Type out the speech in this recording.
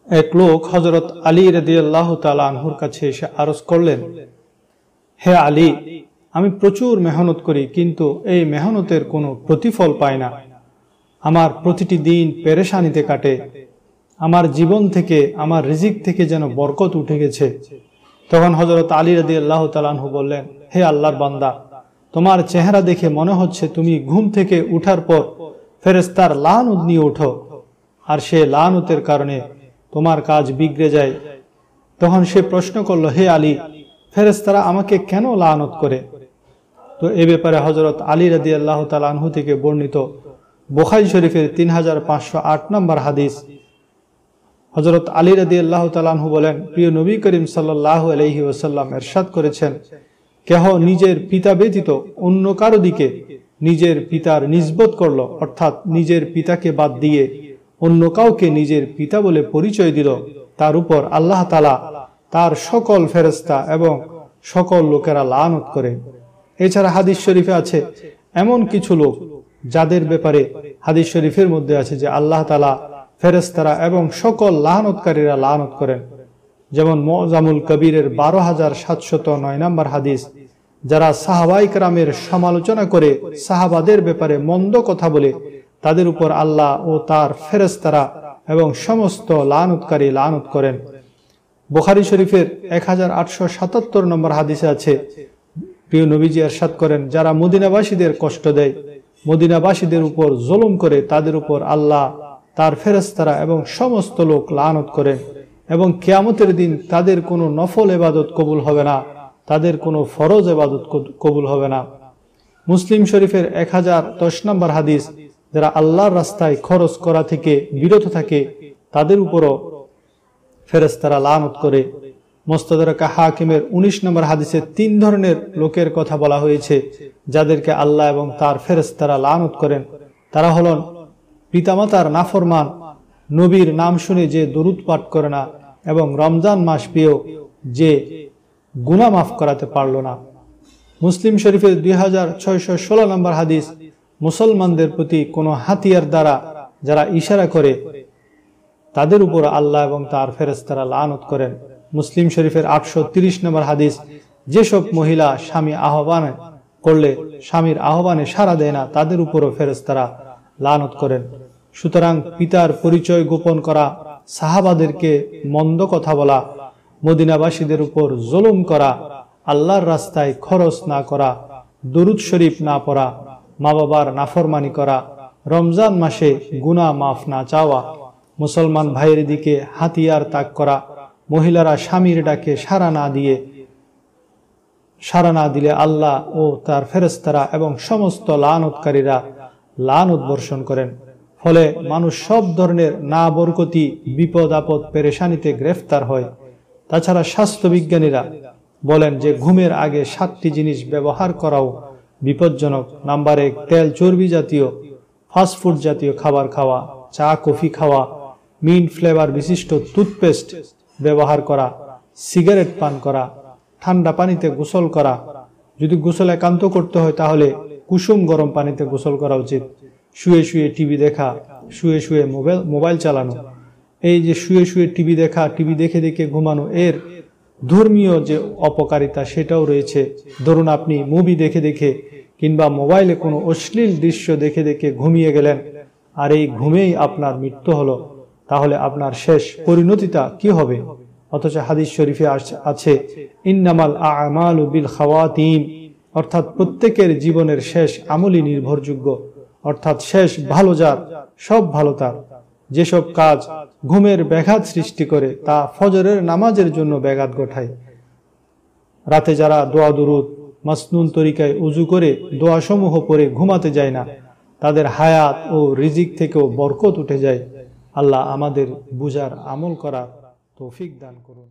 এক লোক হযরত আলী রাদিয়াল্লাহু তাআলা আনহুর কাছে এসে আরজ করলেন, হে আলী, আমি প্রচুর মেহনত করি, কিন্তু এই মেহনতের কোনো প্রতিফল পাই না। আমার প্রতিটি দিন পেরেশানিতে কাটে। আমার জীবন থেকে, আমার রিজিক থেকে যেন বরকত উঠে গেছে। তখন হযরত আলী রাদিয়াল্লাহু তাআলা আনহু বললেন, হে আল্লাহর বান্দা, তোমার চেহারা দেখে মনে হচ্ছে তুমি ঘুম থেকে উঠার পর ফেরেশতার লানত নিয়ে ওঠো, আর সে লানতের কারণে তোমার কাজ বিগড়ে যায়। তখন সে প্রশ্ন করলো, হে আলী, ফেরেশতারা আমাকে কেন লানত করে? তো এ ব্যাপারে হযরত আলী রাদিয়াল্লাহু তাআলা আনহু থেকে বর্ণিত বুখারী শরীফের 3508 নম্বর হাদিস, হযরত আলী রাদিয়াল্লাহু তাআলা আনহু বলেন, প্রিয় নবী করিম সাল্লাল্লাহু আলাইহি ওয়াসাল্লাম ইরশাদ করেছেন, কেহ নিজের পিতা ব্যতীত অন্য কারো দিকে নিজের পিতার নিসবত করলো, অর্থাৎ নিজের পিতাকে বাদ দিয়ে অন্য কাউকে নিজের পিতা বলে পরিচয় দিল, তার উপর আল্লাহ তাআলা তার সকল ফেরেশতা এবং সকল লোকেরা লানত করে। এছাড়া হাদিস শরীফে আছে এমন কিছু লোক যাদের ব্যাপারে হাদিস শরীফের মধ্যে আছে যে আল্লাহ তাআলা, ফেরেশতারা এবং সকল লানতকারীরা লানত করেন। যেমন মুআজ্জামুল কবীরের 12709 নম্বর হাদিস, যারা সাহাবায়ে কেরামের সমালোচনা করে সাহাবাদের ব্যাপারে মন্দ কথা বলে, তাদের উপর আল্লাহ ও তার ফেরেশতারা এবং সমস্ত লানতকারী লানত করেন। বুখারী শরীফের 1877 নম্বর হাদিসে আছে, প্রিয় নবীজি ইরশাদ করেন, যারা মদিনাবাসীদের কষ্ট দেয়, মদিনাবাসীদের উপর জুলুম করে, তাদের উপর আল্লাহ, তার ফেরেশতারা এবং সমস্ত লোক লানত করেন, এবং কিয়ামতের দিন তাদের কোনো নফল ইবাদত কবুল হবে না, তাদের কোনো ফরজ ইবাদত কবুল হবে না। মুসলিম শরীফের 1010 নম্বর হাদিস, যারা আল্লাহর রাস্তায় খরচ করা থেকে বিরত থাকে, তাদের উপরও ফেরেশতারা লানত করে। মুস্তাদরাক হাকিমের 19 নম্বর হাদিসে 3 ধরনের লোকের কথা বলা হয়েছে যাদেরকে আল্লাহ এবং তার ফেরেশতারা লানত করেন। তারা হলেন পিতামাতার নাফরমান, নবীর নাম শুনে যে দরুদ পাঠ করে না, এবং রমজান মাস পেয়েও যে গুনাহ মাফ করাতে পারল না। মুসলিম শরীফের 2616 নম্বর হাদিস, মুসলমানদের প্রতি কোনো হাতিয়ার দ্বারা যারা ইশারা করে, তাদের উপর আল্লাহ এবং তার ফেরেশতারা লানত করেন। মুসলিম শরীফের 830 নম্বর হাদিস, যেসব মহিলা স্বামী আহ্বান করলে স্বামীর আহ্বানে সাড়া দেয় না, তাদের উপরও ফেরেশতারা লানত করেন। সুতরাং পিতার পরিচয় গোপন করা, সাহাবাদেরকে মন্দ কথা বলা, মদিনাবাসীদের উপর জুলুম করা, আল্লাহর রাস্তায় খরচ না করা, দরুদ শরীফ না পড়া, মা বাবার নাফরমানি করা, রমজান মাসে গুনাহ মাফ না চাওয়া, মুসলমান ভাইয়ের দিকে হাতিয়ার তাক করা, মহিলারা স্বামীর ডাকে সাড়া না দিলে আল্লাহ ও তার ফেরেশতারা এবং সমস্ত লানতকারীরা লানত বর্ষণ করেন। ফলে মানুষ সব ধরনের না বরকতি, বিপদ আপদ, পেরেশানিতে গ্রেফতার হয়। তাছাড়া স্বাস্থ্যবিজ্ঞানীরা বলেন যে ঘুমের আগে 7টি জিনিস ব্যবহার করাও বিপজ্জনক। নাম্বার 1, তেল চর্বি জাতীয় ফাস্টফুড জাতীয় খাবার খাওয়া, চা কফি খাওয়া, মিন্ট ফ্লেভার বিশিষ্ট টুথপেস্ট ব্যবহার করা, সিগারেট পান করা, ঠান্ডা পানিতে গোসল করা, যদি গোসল একান্ত করতে হয় তাহলে কুসুম গরম পানিতে গোসল করা উচিত। শুয়ে শুয়ে টিভি দেখা, শুয়ে শুয়ে মোবাইল চালানো, এই যে শুয়ে শুয়ে টিভি দেখা, টিভি দেখে দেখে ঘুমানো, এর ধর্মীয় যে অপকারিতা সেটাও রয়েছে। ধরুন আপনি মুভি দেখে দেখে কিংবা মোবাইলে কোনো অশ্লীল দৃশ্য দেখে দেখে ঘুমিয়ে গেলেন, আর এই ঘুমেই আপনার মৃত্যু হলো, তাহলে আপনার শেষ পরিণতিটা কি হবে? অথচ হাদিস শরীফে আছে, ইন্নামাল আ'মালু বিল খাওয়াতিম, অর্থাৎ প্রত্যেকের জীবনের শেষ আমলই নির্ভরযোগ্য, অর্থাৎ শেষ ভালো যার, সব ভালো তার। যেসব কাজ ঘুমের ব্যাঘাত সৃষ্টি করে তা ফজরের নামাজের জন্য ব্যাঘাত ঘটায়। রাতে যারা দোয়া দুরুদ মাসনুন তরিকায় উযু করে দোয়া সমূহ পড়ে ঘুমাতে যায় না, তাদের হায়াত ও রিজিক থেকেও বরকত উঠে যায়। আল্লাহ আমাদের বুঝার আমল করার তৌফিক দান করুন।